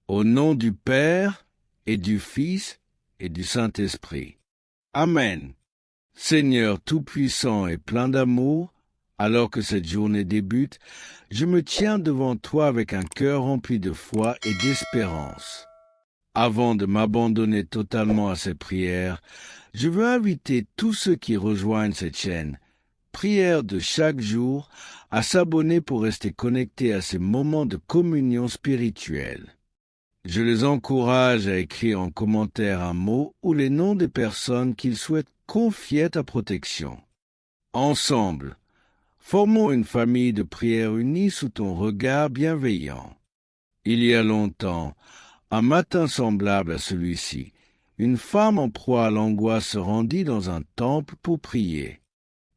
Au nom du Père, et du Fils, et du Saint-Esprit. Amen. Seigneur Tout-Puissant et plein d'amour, alors que cette journée débute, je me tiens devant toi avec un cœur rempli de foi et d'espérance. Avant de m'abandonner totalement à ces prières, je veux inviter tous ceux qui rejoignent cette chaîne, prière de chaque jour, à s'abonner pour rester connectés à ces moments de communion spirituelle. Je les encourage à écrire en commentaire un mot ou les noms des personnes qu'ils souhaitent confier à ta protection. Ensemble, formons une famille de prières unies sous ton regard bienveillant. Il y a longtemps, un matin semblable à celui-ci, une femme en proie à l'angoisse se rendit dans un temple pour prier.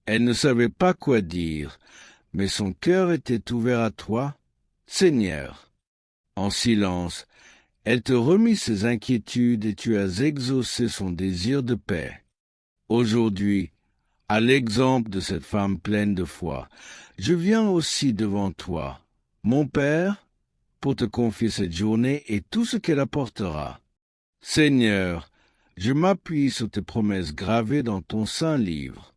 Elle ne savait pas quoi dire, mais son cœur était ouvert à toi, Seigneur. En silence, elle te remit ses inquiétudes et tu as exaucé son désir de paix. Aujourd'hui, à l'exemple de cette femme pleine de foi, je viens aussi devant toi, mon Père, pour te confier cette journée et tout ce qu'elle apportera. Seigneur, je m'appuie sur tes promesses gravées dans ton saint livre.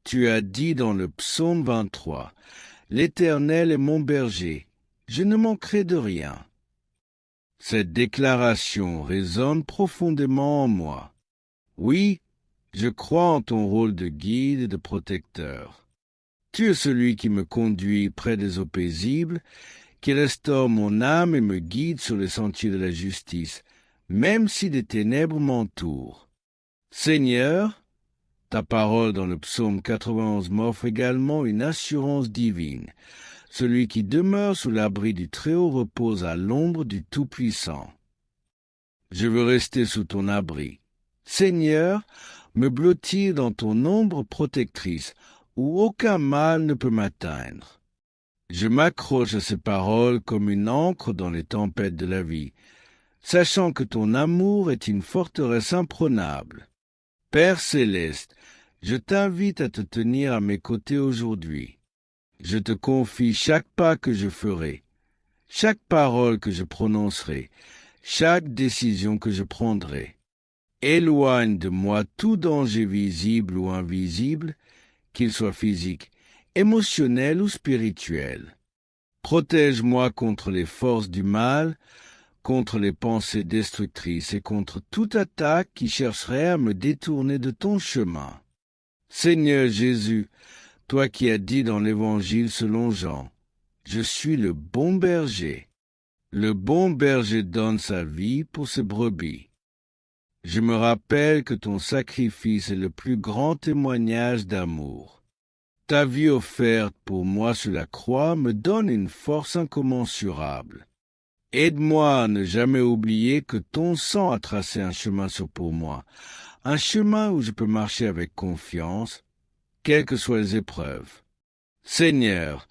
Tu as dit dans le psaume 23, « L'Éternel est mon berger, je ne manquerai de rien. » Cette déclaration résonne profondément en moi. Oui, je crois en ton rôle de guide et de protecteur. Tu es celui qui me conduit près des eaux paisibles, qui restaure mon âme et me guide sur les sentiers de la justice, même si des ténèbres m'entourent. Seigneur, ta parole dans le psaume 91 m'offre également une assurance divine. Celui qui demeure sous l'abri du Très-Haut repose à l'ombre du Tout-Puissant. Je veux rester sous ton abri. Seigneur, me blottir dans ton ombre protectrice, où aucun mal ne peut m'atteindre. Je m'accroche à ces paroles comme une ancre dans les tempêtes de la vie, sachant que ton amour est une forteresse imprenable. Père céleste, je t'invite à te tenir à mes côtés aujourd'hui. Je te confie chaque pas que je ferai, chaque parole que je prononcerai, chaque décision que je prendrai. Éloigne de moi tout danger visible ou invisible, qu'il soit physique, émotionnel ou spirituel. Protège-moi contre les forces du mal, contre les pensées destructrices et contre toute attaque qui chercherait à me détourner de ton chemin. Seigneur Jésus, toi qui as dit dans l'Évangile selon Jean, « Je suis le bon berger. Le bon berger donne sa vie pour ses brebis. » Je me rappelle que ton sacrifice est le plus grand témoignage d'amour. Ta vie offerte pour moi sur la croix me donne une force incommensurable. Aide-moi à ne jamais oublier que ton sang a tracé un chemin pour moi, un chemin où je peux marcher avec confiance, quelles que soient les épreuves. Seigneur,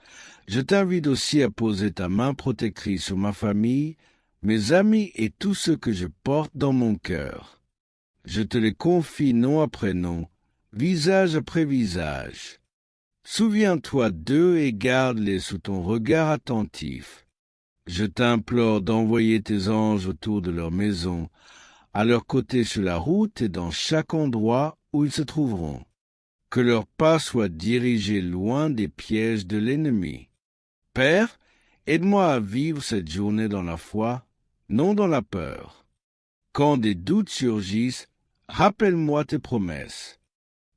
je t'invite aussi à poser ta main protectrice sur ma famille, mes amis et tous ceux que je porte dans mon cœur. Je te les confie nom après nom, visage après visage. Souviens-toi d'eux et garde-les sous ton regard attentif. Je t'implore d'envoyer tes anges autour de leur maison, à leur côté sur la route et dans chaque endroit où ils se trouveront. Que leurs pas soient dirigés loin des pièges de l'ennemi. Père, aide-moi à vivre cette journée dans la foi, non dans la peur. Quand des doutes surgissent, rappelle-moi tes promesses.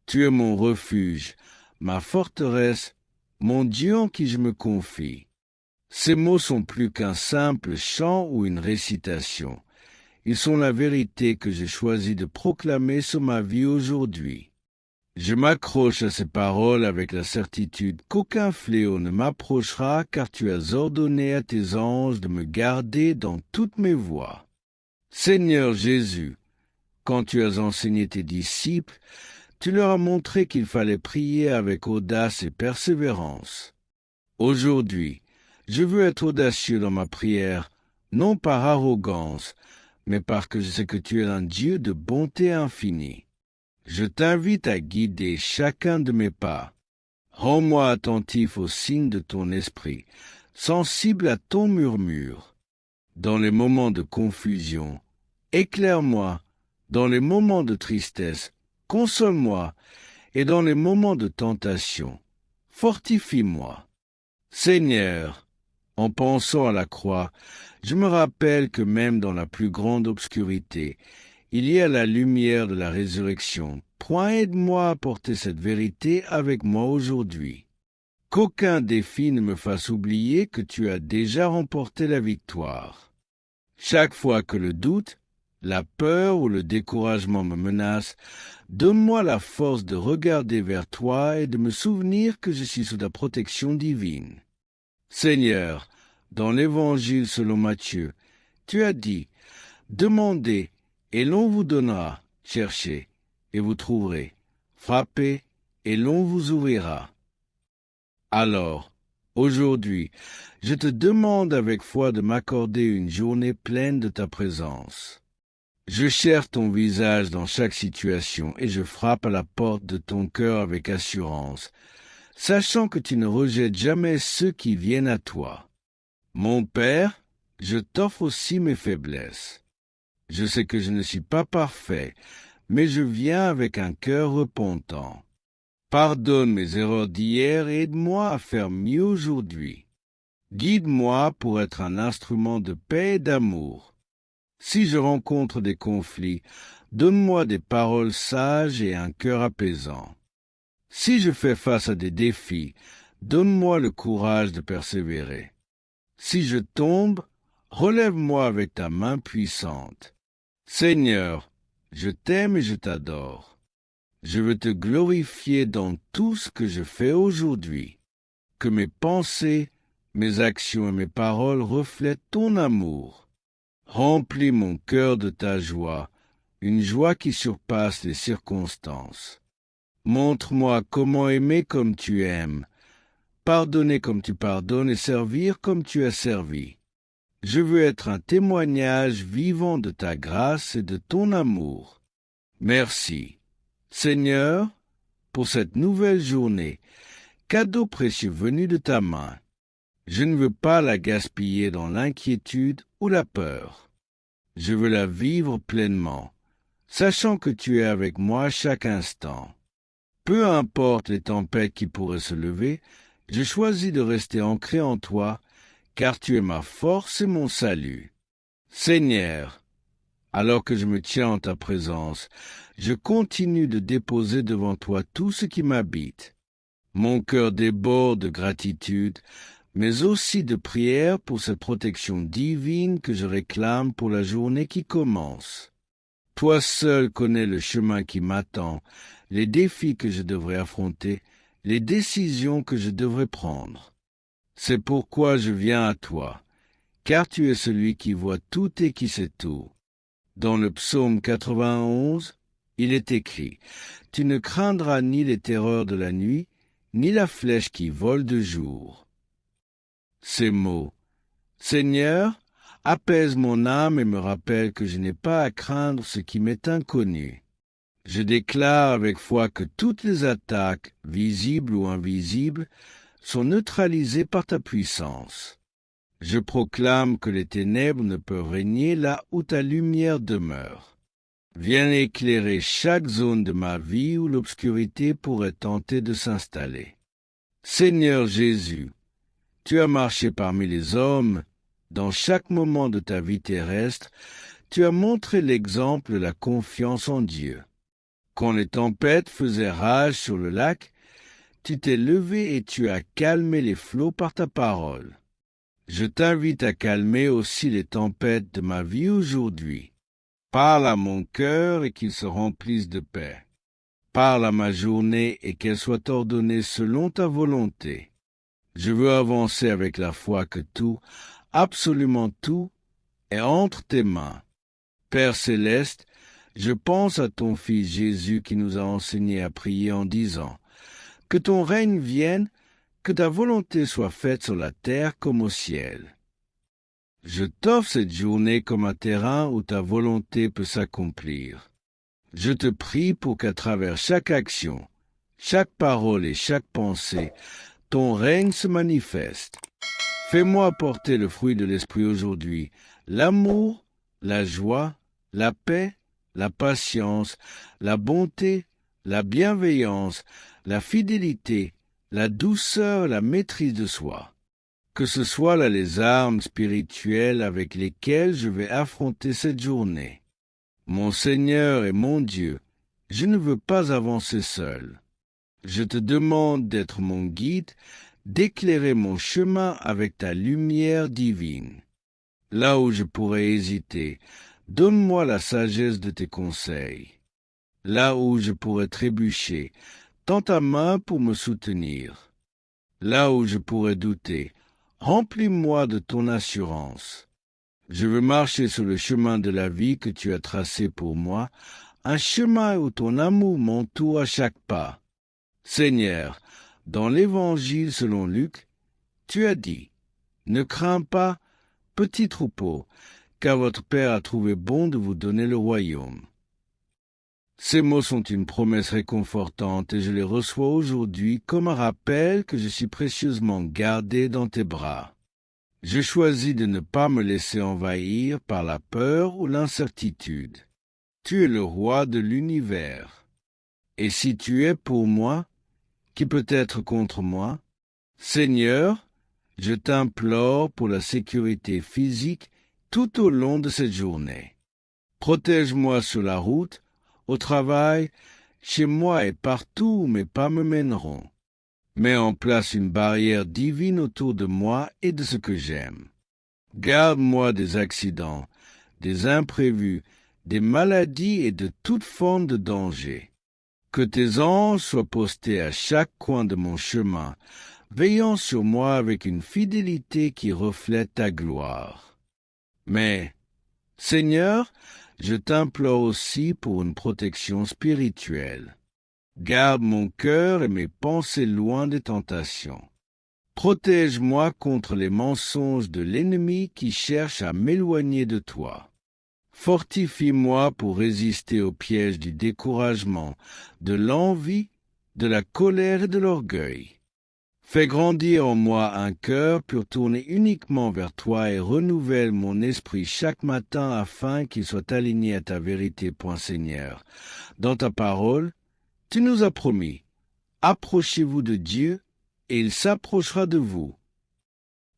Tu es mon refuge, ma forteresse, mon Dieu en qui je me confie. Ces mots sont plus qu'un simple chant ou une récitation. Ils sont la vérité que j'ai choisi de proclamer sur ma vie aujourd'hui. Je m'accroche à ces paroles avec la certitude qu'aucun fléau ne m'approchera, car tu as ordonné à tes anges de me garder dans toutes mes voies. Seigneur Jésus, quand tu as enseigné tes disciples, tu leur as montré qu'il fallait prier avec audace et persévérance. Aujourd'hui, je veux être audacieux dans ma prière, non par arrogance, mais parce que je sais que tu es un Dieu de bonté infinie. Je t'invite à guider chacun de mes pas. Rends-moi attentif aux signes de ton esprit, sensible à ton murmure. dans les moments de confusion. Éclaire-moi dans les moments de tristesse. Console-moi et dans les moments de tentation. Fortifie-moi. Seigneur, en pensant à la croix, je me rappelle que même dans la plus grande obscurité, il y a la lumière de la résurrection. Point aide-moi à porter cette vérité avec moi aujourd'hui. Qu'aucun défi ne me fasse oublier que tu as déjà remporté la victoire. Chaque fois que le doute, la peur ou le découragement me menacent, donne-moi la force de regarder vers toi et de me souvenir que je suis sous ta protection divine. Seigneur, dans l'Évangile selon Matthieu, tu as dit, « Demandez, et l'on vous donnera, cherchez, et vous trouverez, frappez, et l'on vous ouvrira. » Alors, aujourd'hui, je te demande avec foi de m'accorder une journée pleine de ta présence. Je cherche ton visage dans chaque situation et je frappe à la porte de ton cœur avec assurance, sachant que tu ne rejettes jamais ceux qui viennent à toi. Mon Père, je t'offre aussi mes faiblesses. Je sais que je ne suis pas parfait, mais je viens avec un cœur repentant. Pardonne mes erreurs d'hier et aide-moi à faire mieux aujourd'hui. Guide-moi pour être un instrument de paix et d'amour. Si je rencontre des conflits, donne-moi des paroles sages et un cœur apaisant. Si je fais face à des défis, donne-moi le courage de persévérer. Si je tombe, relève-moi avec ta main puissante. Seigneur, je t'aime et je t'adore. Je veux te glorifier dans tout ce que je fais aujourd'hui. Que mes pensées, mes actions et mes paroles reflètent ton amour. Remplis mon cœur de ta joie, une joie qui surpasse les circonstances. Montre-moi comment aimer comme tu aimes, pardonner comme tu pardonnes et servir comme tu as servi. Je veux être un témoignage vivant de ta grâce et de ton amour. Merci, Seigneur, pour cette nouvelle journée, cadeau précieux venu de ta main. Je ne veux pas la gaspiller dans l'inquiétude ou la peur. Je veux la vivre pleinement, sachant que tu es avec moi chaque instant. Peu importe les tempêtes qui pourraient se lever, je choisis de rester ancré en toi, car tu es ma force et mon salut. Seigneur, alors que je me tiens en ta présence, je continue de déposer devant toi tout ce qui m'habite. Mon cœur déborde de gratitude, mais aussi de prière pour cette protection divine que je réclame pour la journée qui commence. Toi seul connais le chemin qui m'attend, les défis que je devrais affronter, les décisions que je devrais prendre. C'est pourquoi je viens à toi, car tu es celui qui voit tout et qui sait tout. Dans le psaume 91, il est écrit « Tu ne craindras ni les terreurs de la nuit, ni la flèche qui vole de jour. » Ces mots « Seigneur, apaise mon âme et me rappelle que je n'ai pas à craindre ce qui m'est inconnu. » Je déclare avec foi que toutes les attaques, visibles ou invisibles, sont neutralisées par ta puissance. Je proclame que les ténèbres ne peuvent régner là où ta lumière demeure. Viens éclairer chaque zone de ma vie où l'obscurité pourrait tenter de s'installer. Seigneur Jésus, tu as marché parmi les hommes, dans chaque moment de ta vie terrestre, tu as montré l'exemple de la confiance en Dieu. Quand les tempêtes faisaient rage sur le lac, tu t'es levé et tu as calmé les flots par ta parole. Je t'invite à calmer aussi les tempêtes de ma vie aujourd'hui. Parle à mon cœur et qu'il se remplisse de paix. Parle à ma journée et qu'elle soit ordonnée selon ta volonté. Je veux avancer avec la foi que tout, absolument tout, est entre tes mains. Père céleste, je pense à ton Fils Jésus qui nous a enseigné à prier en disant « Que ton règne vienne, que ta volonté soit faite sur la terre comme au ciel. » Je t'offre cette journée comme un terrain où ta volonté peut s'accomplir. Je te prie pour qu'à travers chaque action, chaque parole et chaque pensée, ton règne se manifeste. Fais-moi porter le fruit de l'Esprit aujourd'hui, l'amour, la joie, la paix, la patience, la bonté, la bienveillance, la fidélité, la douceur, la maîtrise de soi. Que ce soit là les armes spirituelles avec lesquelles je vais affronter cette journée. Mon Seigneur et mon Dieu, je ne veux pas avancer seul. Je te demande d'être mon guide, d'éclairer mon chemin avec ta lumière divine. Là où je pourrais hésiter, donne-moi la sagesse de tes conseils. Là où je pourrais trébucher, tends ta main pour me soutenir. Là où je pourrais douter, remplis-moi de ton assurance. Je veux marcher sur le chemin de la vie que tu as tracé pour moi, un chemin où ton amour m'entoure à chaque pas. Seigneur, dans l'Évangile selon Luc, tu as dit, « Ne crains pas, petit troupeau, car votre Père a trouvé bon de vous donner le royaume. » Ces mots sont une promesse réconfortante et je les reçois aujourd'hui comme un rappel que je suis précieusement gardé dans tes bras. Je choisis de ne pas me laisser envahir par la peur ou l'incertitude. Tu es le roi de l'univers. Et si tu es pour moi, qui peut être contre moi? Seigneur, je t'implore pour la sécurité physique tout au long de cette journée. Protège-moi sur la route, au travail, chez moi et partout où mes pas me mèneront. Mets en place une barrière divine autour de moi et de ce que j'aime. Garde-moi des accidents, des imprévus, des maladies et de toute forme de danger. Que tes anges soient postés à chaque coin de mon chemin, veillant sur moi avec une fidélité qui reflète ta gloire. Mais, Seigneur, je t'implore aussi pour une protection spirituelle. Garde mon cœur et mes pensées loin des tentations. Protège-moi contre les mensonges de l'ennemi qui cherche à m'éloigner de toi. Fortifie-moi pour résister aux pièges du découragement, de l'envie, de la colère et de l'orgueil. Fais grandir en moi un cœur pour tourner uniquement vers toi et renouvelle mon esprit chaque matin afin qu'il soit aligné à ta vérité, point Seigneur. Dans ta parole, tu nous as promis, approchez-vous de Dieu et il s'approchera de vous.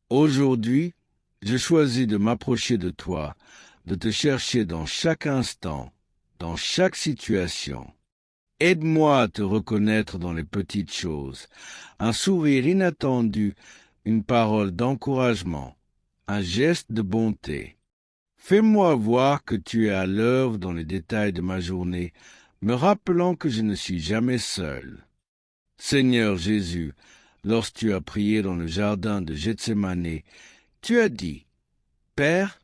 Aujourd'hui, je choisis de m'approcher de toi, de te chercher dans chaque instant, dans chaque situation. Aide-moi à te reconnaître dans les petites choses, un sourire inattendu, une parole d'encouragement, un geste de bonté. Fais-moi voir que tu es à l'œuvre dans les détails de ma journée, me rappelant que je ne suis jamais seul. Seigneur Jésus, lorsque tu as prié dans le jardin de Gethsémani, tu as dit, « Père,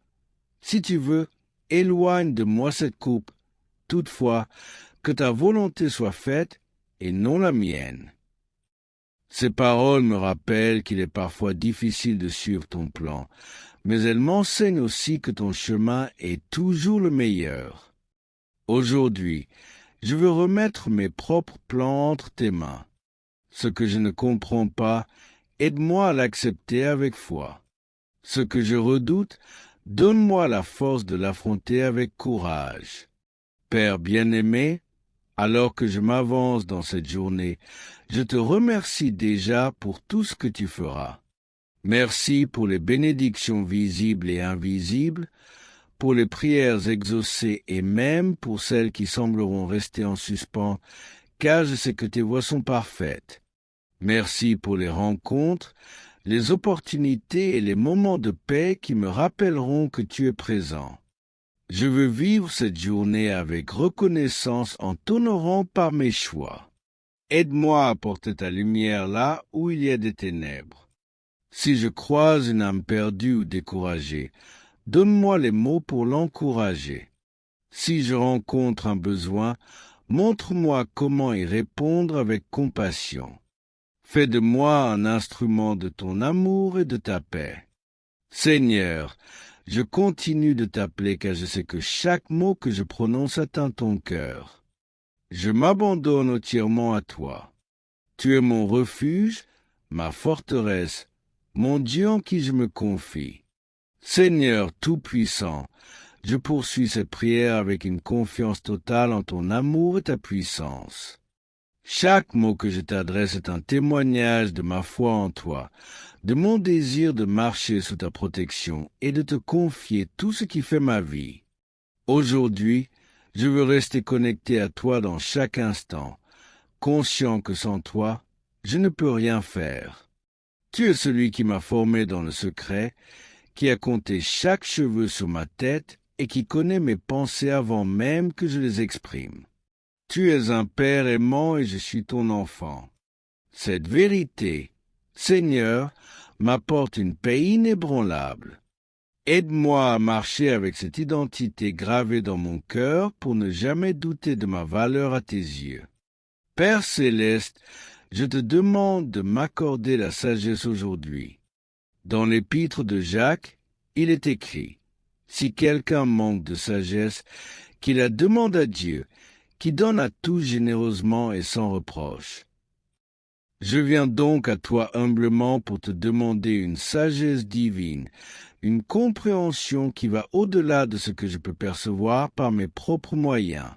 si tu veux, éloigne de moi cette coupe. Toutefois, que ta volonté soit faite et non la mienne. » Ces paroles me rappellent qu'il est parfois difficile de suivre ton plan, mais elles m'enseignent aussi que ton chemin est toujours le meilleur. Aujourd'hui, je veux remettre mes propres plans entre tes mains. Ce que je ne comprends pas, aide-moi à l'accepter avec foi. Ce que je redoute, donne-moi la force de l'affronter avec courage. Père bien-aimé, alors que je m'avance dans cette journée, je te remercie déjà pour tout ce que tu feras. Merci pour les bénédictions visibles et invisibles, pour les prières exaucées et même pour celles qui sembleront rester en suspens, car je sais que tes voies sont parfaites. Merci pour les rencontres, les opportunités et les moments de paix qui me rappelleront que tu es présent. Je veux vivre cette journée avec reconnaissance en t'honorant par mes choix. Aide-moi à porter ta lumière là où il y a des ténèbres. Si je croise une âme perdue ou découragée, donne-moi les mots pour l'encourager. Si je rencontre un besoin, montre-moi comment y répondre avec compassion. Fais de moi un instrument de ton amour et de ta paix. Seigneur, je continue de t'appeler car je sais que chaque mot que je prononce atteint ton cœur. Je m'abandonne entièrement à toi. Tu es mon refuge, ma forteresse, mon Dieu en qui je me confie. Seigneur Tout-Puissant, je poursuis cette prière avec une confiance totale en ton amour et ta puissance. Chaque mot que je t'adresse est un témoignage de ma foi en toi, de mon désir de marcher sous ta protection et de te confier tout ce qui fait ma vie. Aujourd'hui, je veux rester connecté à toi dans chaque instant, conscient que sans toi, je ne peux rien faire. Tu es celui qui m'a formé dans le secret, qui a compté chaque cheveu sur ma tête et qui connaît mes pensées avant même que je les exprime. Tu es un Père aimant et je suis ton enfant. Cette vérité, Seigneur, m'apporte une paix inébranlable. Aide-moi à marcher avec cette identité gravée dans mon cœur pour ne jamais douter de ma valeur à tes yeux. Père céleste, je te demande de m'accorder la sagesse aujourd'hui. Dans l'épître de Jacques, il est écrit « Si quelqu'un manque de sagesse, qu'il la demande à Dieu, qui donne à tous généreusement et sans reproche. » Je viens donc à toi humblement pour te demander une sagesse divine, une compréhension qui va au-delà de ce que je peux percevoir par mes propres moyens.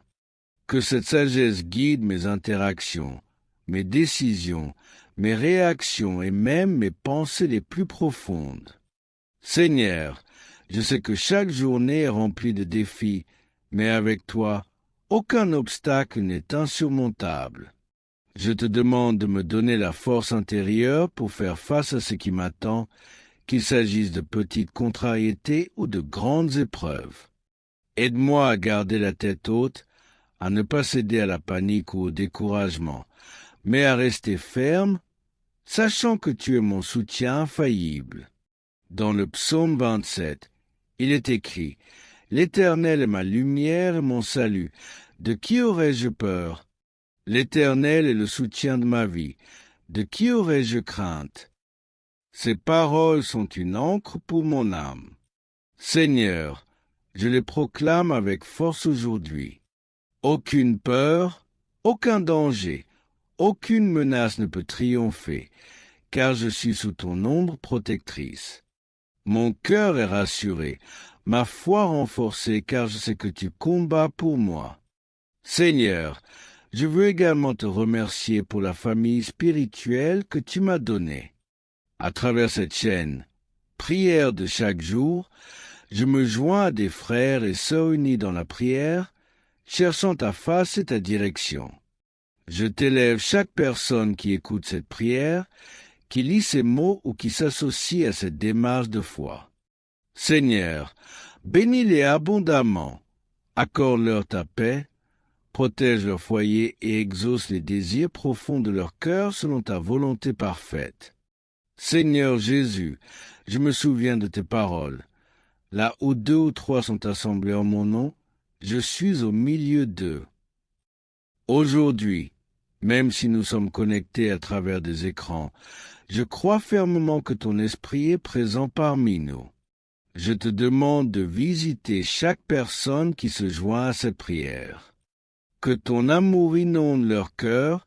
Que cette sagesse guide mes interactions, mes décisions, mes réactions et même mes pensées les plus profondes. Seigneur, je sais que chaque journée est remplie de défis, mais avec toi, aucun obstacle n'est insurmontable. Je te demande de me donner la force intérieure pour faire face à ce qui m'attend, qu'il s'agisse de petites contrariétés ou de grandes épreuves. Aide-moi à garder la tête haute, à ne pas céder à la panique ou au découragement, mais à rester ferme, sachant que tu es mon soutien infaillible. Dans le psaume 27, il est écrit « L'Éternel est ma lumière et mon salut. De qui aurais-je peur? L'Éternel est le soutien de ma vie. De qui aurais-je crainte? » Ces paroles sont une encre pour mon âme. Seigneur, je les proclame avec force aujourd'hui. Aucune peur, aucun danger, aucune menace ne peut triompher, car je suis sous ton ombre protectrice. Mon cœur est rassuré, ma foi renforcée, car je sais que tu combats pour moi. Seigneur, je veux également te remercier pour la famille spirituelle que tu m'as donnée. À travers cette chaîne, prière de chaque jour, je me joins à des frères et sœurs unis dans la prière, cherchant ta face et ta direction. Je t'élève chaque personne qui écoute cette prière, qui lit ces mots ou qui s'associe à cette démarche de foi. Seigneur, bénis-les abondamment, accorde-leur ta paix, protège leur foyer et exauce les désirs profonds de leur cœur selon ta volonté parfaite. Seigneur Jésus, je me souviens de tes paroles. Là où 2 ou 3 sont assemblés en mon nom, je suis au milieu d'eux. Aujourd'hui, même si nous sommes connectés à travers des écrans, je crois fermement que ton esprit est présent parmi nous. Je te demande de visiter chaque personne qui se joint à cette prière. Que ton amour inonde leur cœur,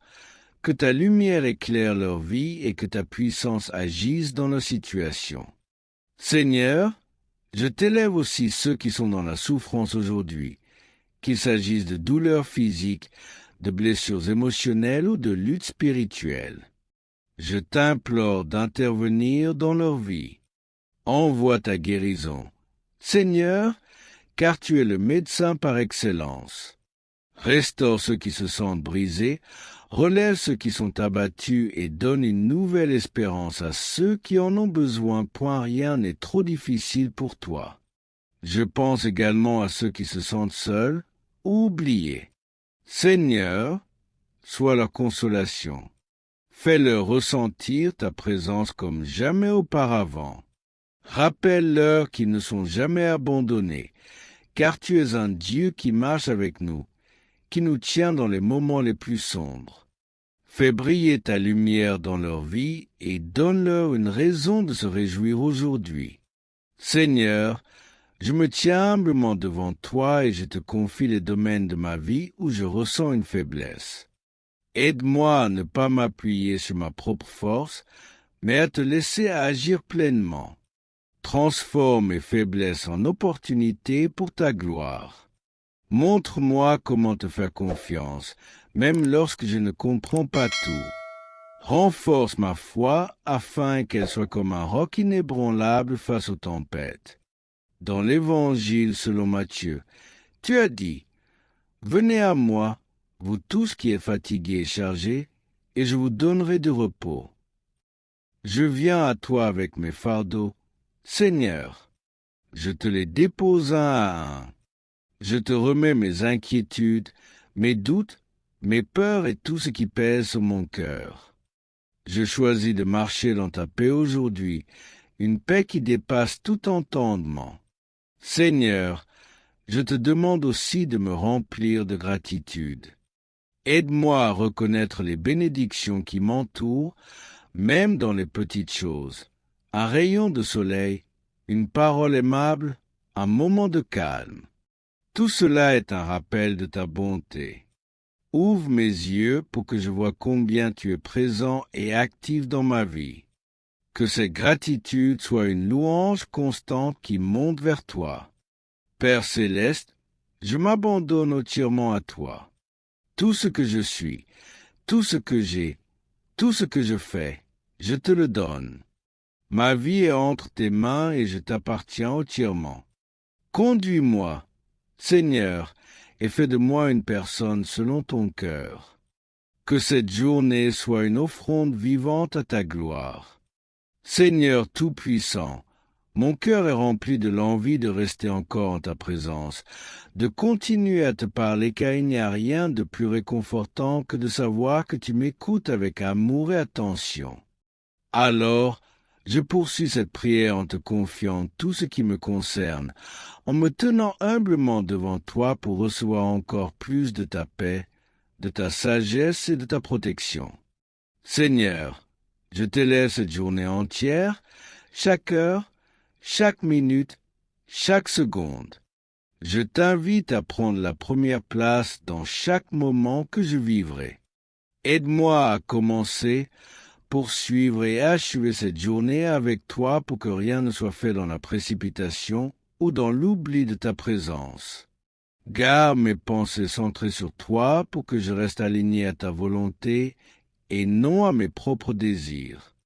que ta lumière éclaire leur vie et que ta puissance agisse dans leur situation. Seigneur, je t'élève aussi ceux qui sont dans la souffrance aujourd'hui, qu'il s'agisse de douleurs physiques, de blessures émotionnelles ou de luttes spirituelles. Je t'implore d'intervenir dans leur vie. Envoie ta guérison. Seigneur, car tu es le médecin par excellence. Restaure ceux qui se sentent brisés, relève ceux qui sont abattus et donne une nouvelle espérance à ceux qui en ont besoin, point rien n'est trop difficile pour toi. Je pense également à ceux qui se sentent seuls ou oubliés. Seigneur, sois leur consolation. Fais-leur ressentir ta présence comme jamais auparavant. Rappelle-leur qu'ils ne sont jamais abandonnés, car tu es un Dieu qui marche avec nous, qui nous tient dans les moments les plus sombres. Fais briller ta lumière dans leur vie et donne-leur une raison de se réjouir aujourd'hui. Seigneur, je me tiens humblement devant toi et je te confie les domaines de ma vie où je ressens une faiblesse. Aide-moi à ne pas m'appuyer sur ma propre force, mais à te laisser agir pleinement. Transforme mes faiblesses en opportunités pour ta gloire. Montre-moi comment te faire confiance, même lorsque je ne comprends pas tout. Renforce ma foi afin qu'elle soit comme un roc inébranlable face aux tempêtes. Dans l'Évangile selon Matthieu, tu as dit, « Venez à moi, vous tous qui êtes fatigués et chargés, et je vous donnerai du repos. » Je viens à toi avec mes fardeaux. Seigneur, je te les dépose un à un. Je te remets mes inquiétudes, mes doutes, mes peurs et tout ce qui pèse sur mon cœur. Je choisis de marcher dans ta paix aujourd'hui, une paix qui dépasse tout entendement. Seigneur, je te demande aussi de me remplir de gratitude. Aide-moi à reconnaître les bénédictions qui m'entourent, même dans les petites choses. Un rayon de soleil, une parole aimable, un moment de calme. Tout cela est un rappel de ta bonté. Ouvre mes yeux pour que je vois combien tu es présent et actif dans ma vie. Que cette gratitude soit une louange constante qui monte vers toi. Père céleste, je m'abandonne entièrement à toi. Tout ce que je suis, tout ce que j'ai, tout ce que je fais, je te le donne. Ma vie est entre tes mains et je t'appartiens entièrement. Conduis-moi, Seigneur, et fais de moi une personne selon ton cœur. Que cette journée soit une offrande vivante à ta gloire. Seigneur Tout-Puissant, mon cœur est rempli de l'envie de rester encore en ta présence, de continuer à te parler, car il n'y a rien de plus réconfortant que de savoir que tu m'écoutes avec amour et attention. Alors, je poursuis cette prière en te confiant tout ce qui me concerne, en me tenant humblement devant toi pour recevoir encore plus de ta paix, de ta sagesse et de ta protection. Seigneur, je te laisse cette journée entière, chaque heure, chaque minute, chaque seconde. Je t'invite à prendre la première place dans chaque moment que je vivrai. Aide-moi à commencer, poursuivre et achever cette journée avec toi pour que rien ne soit fait dans la précipitation ou dans l'oubli de ta présence. Garde mes pensées centrées sur toi pour que je reste aligné à ta volonté et non à mes propres désirs.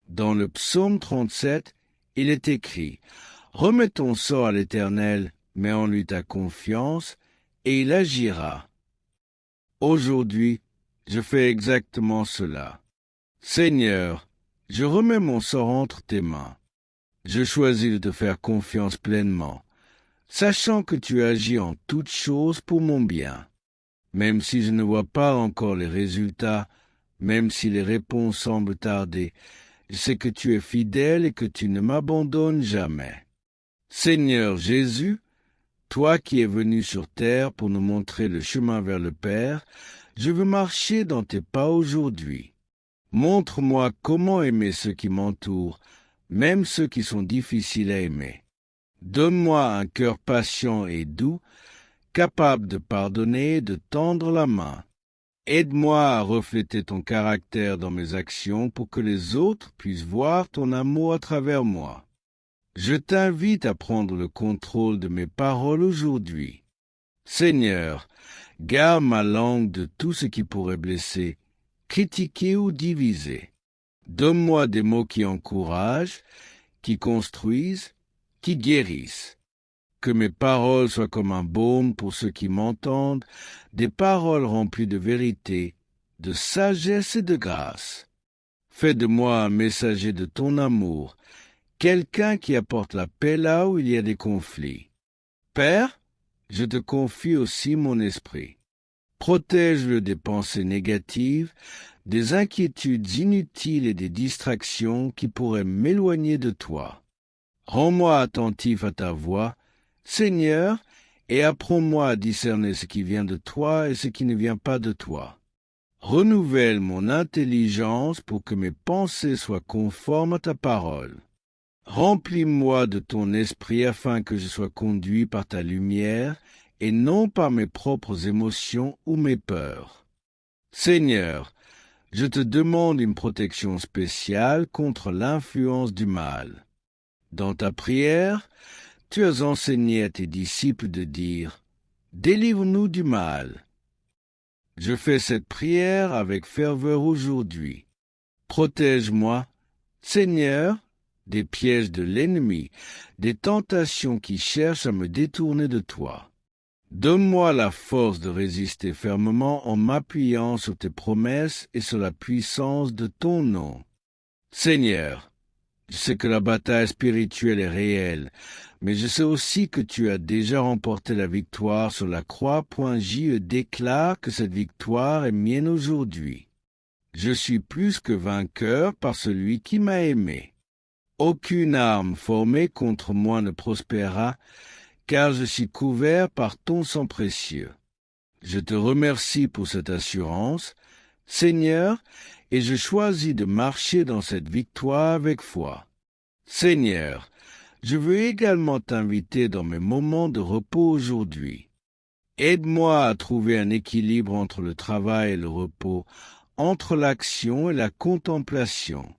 Dans le psaume 37, il est écrit « Remets ton sort à l'Éternel, mets en lui ta confiance, et il agira. » Aujourd'hui, je fais exactement cela. Seigneur, je remets mon sort entre tes mains. Je choisis de te faire confiance pleinement, sachant que tu agis en toutes choses pour mon bien. Même si je ne vois pas encore les résultats, même si les réponses semblent tarder, je sais que tu es fidèle et que tu ne m'abandonnes jamais. Seigneur Jésus, toi qui es venu sur terre pour nous montrer le chemin vers le Père, je veux marcher dans tes pas aujourd'hui. Montre-moi comment aimer ceux qui m'entourent, même ceux qui sont difficiles à aimer. Donne-moi un cœur patient et doux, capable de pardonner et de tendre la main. Aide-moi à refléter ton caractère dans mes actions pour que les autres puissent voir ton amour à travers moi. Je t'invite à prendre le contrôle de mes paroles aujourd'hui. Seigneur, garde ma langue de tout ce qui pourrait blesser, critiquer ou diviser. Donne-moi des mots qui encouragent, qui construisent, qui guérissent. Que mes paroles soient comme un baume pour ceux qui m'entendent, des paroles remplies de vérité, de sagesse et de grâce. Fais de moi un messager de ton amour, quelqu'un qui apporte la paix là où il y a des conflits. Père, je te confie aussi mon esprit. Protège-le des pensées négatives, des inquiétudes inutiles et des distractions qui pourraient m'éloigner de toi. Rends-moi attentif à ta voix, Seigneur, et apprends-moi à discerner ce qui vient de toi et ce qui ne vient pas de toi. Renouvelle mon intelligence pour que mes pensées soient conformes à ta parole. Remplis-moi de ton esprit afin que je sois conduit par ta lumière et non par mes propres émotions ou mes peurs. Seigneur, je te demande une protection spéciale contre l'influence du mal. Dans ta prière, tu as enseigné à tes disciples de dire « Délivre-nous du mal ». Je fais cette prière avec ferveur aujourd'hui. Protège-moi, Seigneur, des pièges de l'ennemi, des tentations qui cherchent à me détourner de toi. Donne-moi la force de résister fermement en m'appuyant sur tes promesses et sur la puissance de ton nom. Seigneur, je sais que la bataille spirituelle est réelle, mais je sais aussi que tu as déjà remporté la victoire sur la croix. Je déclare que cette victoire est mienne aujourd'hui. Je suis plus que vainqueur par celui qui m'a aimé. Aucune arme formée contre moi ne prospérera, car je suis couvert par ton sang précieux. Je te remercie pour cette assurance, Seigneur, et je choisis de marcher dans cette victoire avec foi. Seigneur, je veux également t'inviter dans mes moments de repos aujourd'hui. Aide-moi à trouver un équilibre entre le travail et le repos, entre l'action et la contemplation.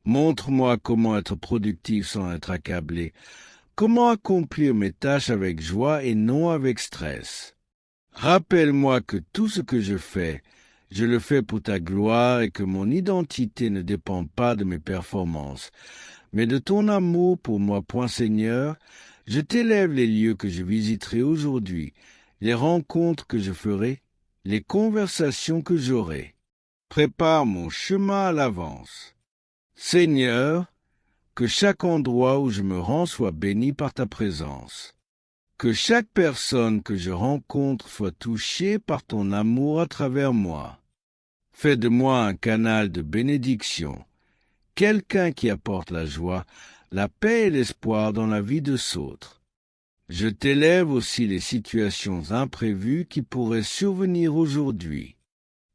Montre-moi comment être productif sans être accablé, comment accomplir mes tâches avec joie et non avec stress. Rappelle-moi que tout ce que je le fais pour ta gloire et que mon identité ne dépend pas de mes performances, mais de ton amour pour moi. Seigneur, je t'élève les lieux que je visiterai aujourd'hui, les rencontres que je ferai, les conversations que j'aurai. Prépare mon chemin à l'avance. Seigneur, que chaque endroit où je me rends soit béni par ta présence. Que chaque personne que je rencontre soit touchée par ton amour à travers moi. Fais de moi un canal de bénédiction, quelqu'un qui apporte la joie, la paix et l'espoir dans la vie de d'autres. Je t'élève aussi les situations imprévues qui pourraient survenir aujourd'hui.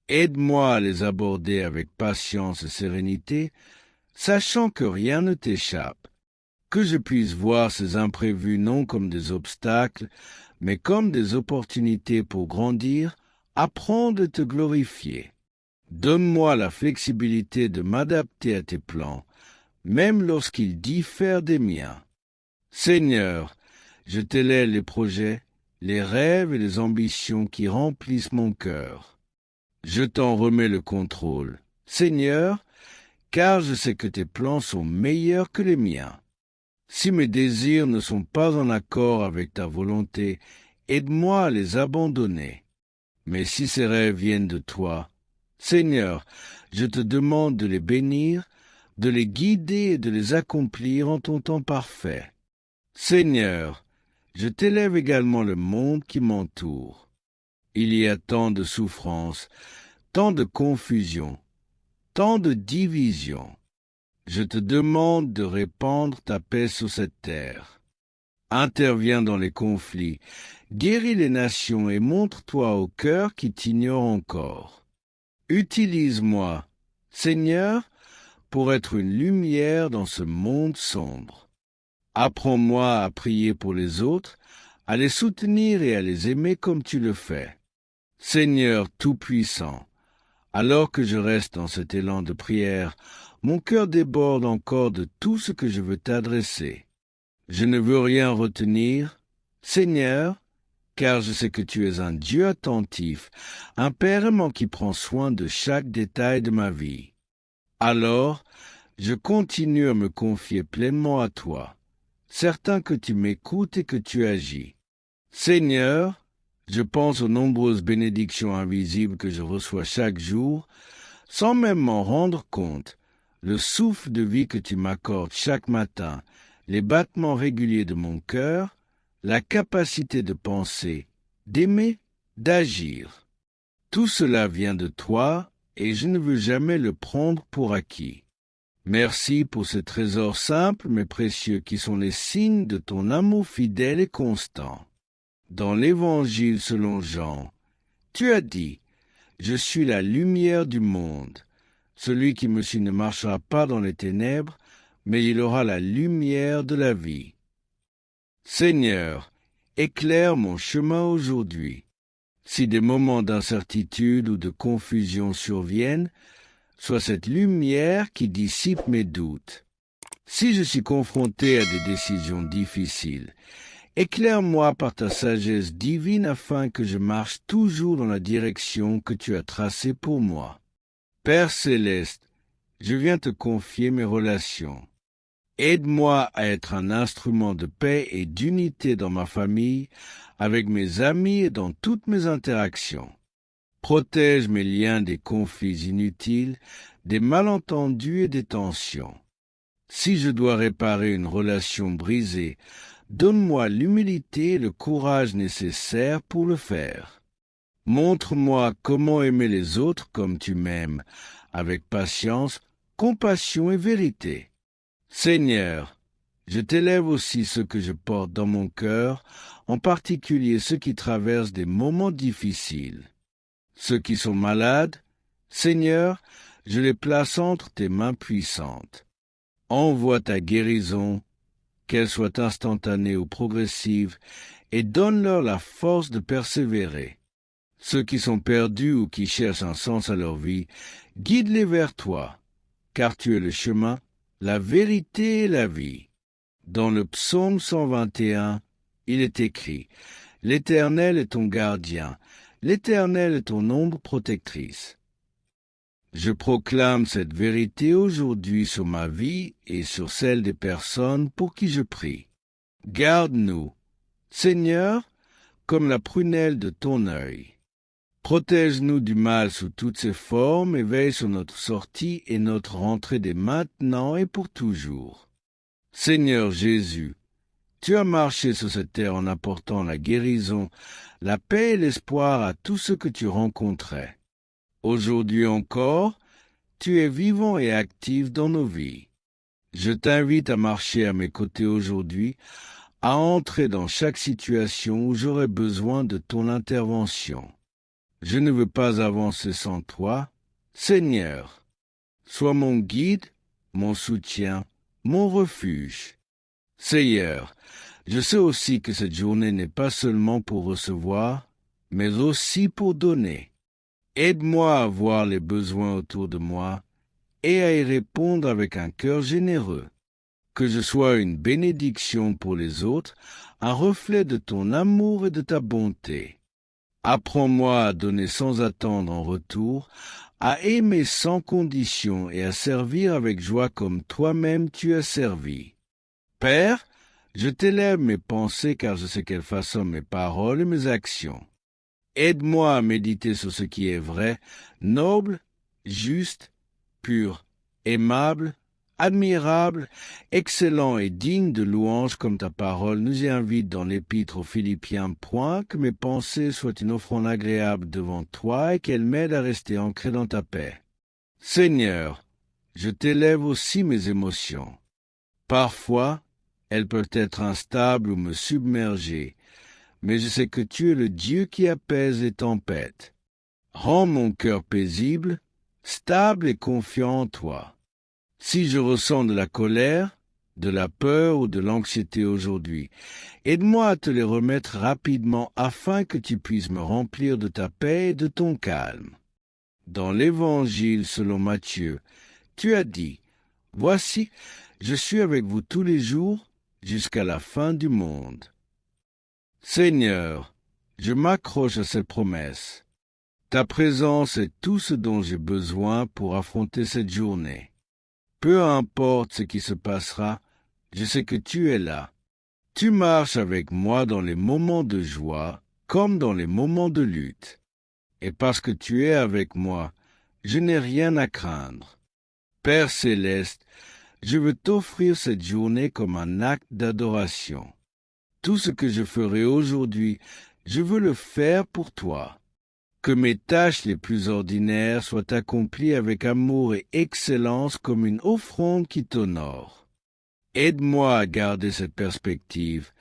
Aide-moi à les aborder avec patience et sérénité, sachant que rien ne t'échappe. Que je puisse voir ces imprévus non comme des obstacles, mais comme des opportunités pour grandir, apprendre et te glorifier. Donne-moi la flexibilité de m'adapter à tes plans, même lorsqu'ils diffèrent des miens. Seigneur, je t'élève les projets, les rêves et les ambitions qui remplissent mon cœur. Je t'en remets le contrôle, Seigneur, car je sais que tes plans sont meilleurs que les miens. Si mes désirs ne sont pas en accord avec ta volonté, aide-moi à les abandonner. Mais si ces rêves viennent de toi, Seigneur, je te demande de les bénir, de les guider et de les accomplir en ton temps parfait. Seigneur, je t'élève également le monde qui m'entoure. Il y a tant de souffrances, tant de confusion, tant de division. Je te demande de répandre ta paix sur cette terre. Interviens dans les conflits, guéris les nations et montre-toi au cœur qui t'ignorent encore. Utilise-moi, Seigneur, pour être une lumière dans ce monde sombre. Apprends-moi à prier pour les autres, à les soutenir et à les aimer comme tu le fais. Seigneur Tout-Puissant, alors que je reste dans cet élan de prière, mon cœur déborde encore de tout ce que je veux t'adresser. Je ne veux rien retenir, Seigneur, car je sais que tu es un Dieu attentif, un Père aimant qui prend soin de chaque détail de ma vie. Alors, je continue à me confier pleinement à toi, certain que tu m'écoutes et que tu agis. Seigneur, je pense aux nombreuses bénédictions invisibles que je reçois chaque jour, sans même m'en rendre compte, le souffle de vie que tu m'accordes chaque matin, les battements réguliers de mon cœur, la capacité de penser, d'aimer, d'agir. Tout cela vient de toi et je ne veux jamais le prendre pour acquis. Merci pour ces trésors simples mais précieux qui sont les signes de ton amour fidèle et constant. Dans l'Évangile selon Jean, tu as dit « Je suis la lumière du monde. Celui qui me suit ne marchera pas dans les ténèbres, mais il aura la lumière de la vie. » Seigneur, éclaire mon chemin aujourd'hui. Si des moments d'incertitude ou de confusion surviennent, sois cette lumière qui dissipe mes doutes. Si je suis confronté à des décisions difficiles, éclaire-moi par ta sagesse divine afin que je marche toujours dans la direction que tu as tracée pour moi. Père céleste, je viens te confier mes relations. Aide-moi à être un instrument de paix et d'unité dans ma famille, avec mes amis et dans toutes mes interactions. Protège mes liens des conflits inutiles, des malentendus et des tensions. Si je dois réparer une relation brisée, donne-moi l'humilité et le courage nécessaires pour le faire. Montre-moi comment aimer les autres comme tu m'aimes, avec patience, compassion et vérité. Seigneur, je t'élève aussi ceux que je porte dans mon cœur, en particulier ceux qui traversent des moments difficiles. Ceux qui sont malades, Seigneur, je les place entre tes mains puissantes. Envoie ta guérison, qu'elle soit instantanée ou progressive, et donne-leur la force de persévérer. Ceux qui sont perdus ou qui cherchent un sens à leur vie, guide-les vers toi, car tu es le chemin, la vérité et la vie. Dans le psaume 121, il est écrit « L'Éternel est ton gardien, l'Éternel est ton ombre protectrice. » Je proclame cette vérité aujourd'hui sur ma vie et sur celle des personnes pour qui je prie. Garde-nous, Seigneur, comme la prunelle de ton œil. Protège-nous du mal sous toutes ses formes et veille sur notre sortie et notre rentrée dès maintenant et pour toujours. Seigneur Jésus, tu as marché sur cette terre en apportant la guérison, la paix et l'espoir à tous ceux que tu rencontrais. Aujourd'hui encore, tu es vivant et actif dans nos vies. Je t'invite à marcher à mes côtés aujourd'hui, à entrer dans chaque situation où j'aurai besoin de ton intervention. Je ne veux pas avancer sans toi, Seigneur. Sois mon guide, mon soutien, mon refuge. Seigneur, je sais aussi que cette journée n'est pas seulement pour recevoir, mais aussi pour donner. Aide-moi à voir les besoins autour de moi et à y répondre avec un cœur généreux. Que je sois une bénédiction pour les autres, un reflet de ton amour et de ta bonté. Apprends-moi à donner sans attendre en retour, à aimer sans condition et à servir avec joie comme toi-même tu as servi. Père, je t'élève mes pensées car je sais qu'elles façonnent mes paroles et mes actions. Aide-moi à méditer sur ce qui est vrai, noble, juste, pur, aimable, admirable, excellent et digne de louange comme ta parole nous y invite dans l'épître aux Philippiens, point que mes pensées soient une offrande agréable devant toi et qu'elles m'aident à rester ancré dans ta paix. Seigneur, je t'élève aussi mes émotions. Parfois, elles peuvent être instables ou me submerger, mais je sais que tu es le Dieu qui apaise les tempêtes. Rends mon cœur paisible, stable et confiant en toi. Si je ressens de la colère, de la peur ou de l'anxiété aujourd'hui, aide-moi à te les remettre rapidement afin que tu puisses me remplir de ta paix et de ton calme. Dans l'Évangile selon Matthieu, tu as dit « Voici, je suis avec vous tous les jours jusqu'à la fin du monde. » Seigneur, je m'accroche à cette promesse. Ta présence est tout ce dont j'ai besoin pour affronter cette journée. Peu importe ce qui se passera, je sais que tu es là. Tu marches avec moi dans les moments de joie comme dans les moments de lutte. Et parce que tu es avec moi, je n'ai rien à craindre. Père céleste, je veux t'offrir cette journée comme un acte d'adoration. Tout ce que je ferai aujourd'hui, je veux le faire pour toi. Que mes tâches les plus ordinaires soient accomplies avec amour et excellence comme une offrande qui t'honore. Aide-moi à garder cette perspective,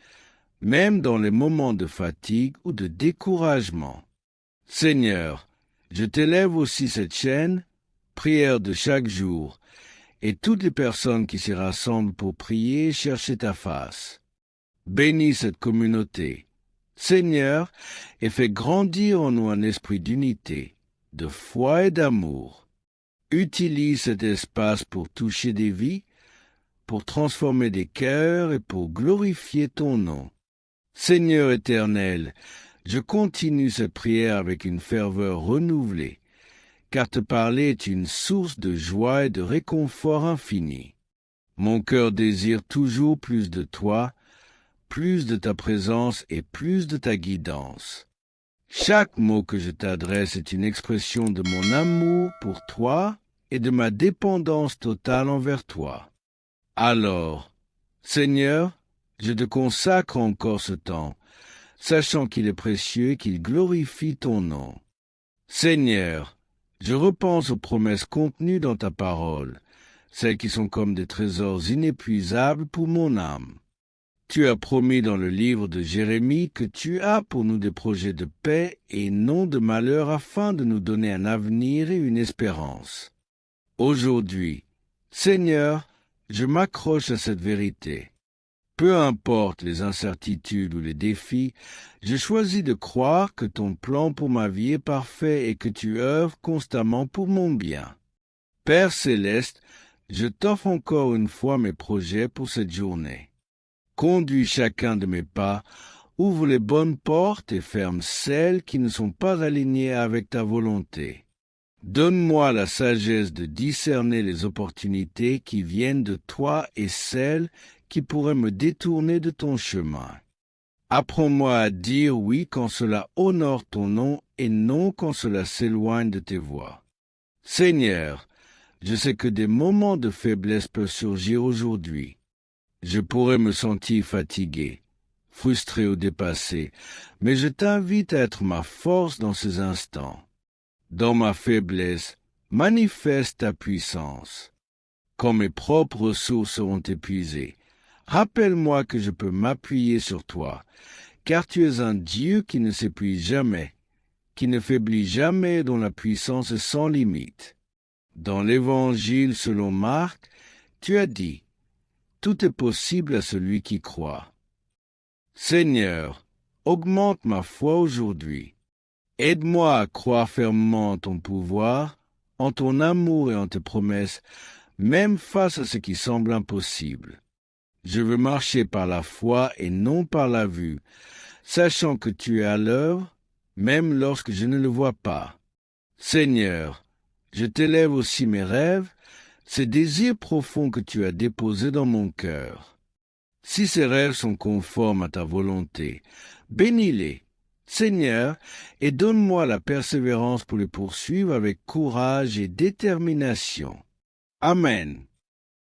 même dans les moments de fatigue ou de découragement. Seigneur, je t'élève aussi cette chaîne, prière de chaque jour, et toutes les personnes qui s'y rassemblent pour prier et chercher ta face. Bénis cette communauté, Seigneur, et fais grandir en nous un esprit d'unité, de foi et d'amour. Utilise cet espace pour toucher des vies, pour transformer des cœurs et pour glorifier ton nom. Seigneur éternel, je continue cette prière avec une ferveur renouvelée, car te parler est une source de joie et de réconfort infini. Mon cœur désire toujours plus de toi, plus de ta présence et plus de ta guidance. Chaque mot que je t'adresse est une expression de mon amour pour toi et de ma dépendance totale envers toi. Alors, Seigneur, je te consacre encore ce temps, sachant qu'il est précieux et qu'il glorifie ton nom. Seigneur, je repense aux promesses contenues dans ta parole, celles qui sont comme des trésors inépuisables pour mon âme. Tu as promis dans le livre de Jérémie que tu as pour nous des projets de paix et non de malheur afin de nous donner un avenir et une espérance. Aujourd'hui, Seigneur, je m'accroche à cette vérité. Peu importe les incertitudes ou les défis, je choisis de croire que ton plan pour ma vie est parfait et que tu œuvres constamment pour mon bien. Père céleste, je t'offre encore une fois mes projets pour cette journée. Conduis chacun de mes pas, ouvre les bonnes portes et ferme celles qui ne sont pas alignées avec ta volonté. Donne-moi la sagesse de discerner les opportunités qui viennent de toi et celles qui pourraient me détourner de ton chemin. Apprends-moi à dire oui quand cela honore ton nom et non quand cela s'éloigne de tes voies. Seigneur, je sais que des moments de faiblesse peuvent surgir aujourd'hui. Je pourrais me sentir fatigué, frustré ou dépassé, mais je t'invite à être ma force dans ces instants. Dans ma faiblesse, manifeste ta puissance. Quand mes propres ressources seront épuisées, rappelle-moi que je peux m'appuyer sur toi, car tu es un Dieu qui ne s'épuise jamais, qui ne faiblit jamais et dont la puissance est sans limite. Dans l'Évangile selon Marc, tu as dit, « Tout est possible à celui qui croit. » Seigneur, augmente ma foi aujourd'hui. Aide-moi à croire fermement en ton pouvoir, en ton amour et en tes promesses, même face à ce qui semble impossible. Je veux marcher par la foi et non par la vue, sachant que tu es à l'œuvre, même lorsque je ne le vois pas. Seigneur, je t'élève aussi mes rêves, ces désirs profonds que tu as déposés dans mon cœur. Si ces rêves sont conformes à ta volonté, bénis-les, Seigneur, et donne-moi la persévérance pour les poursuivre avec courage et détermination. Amen.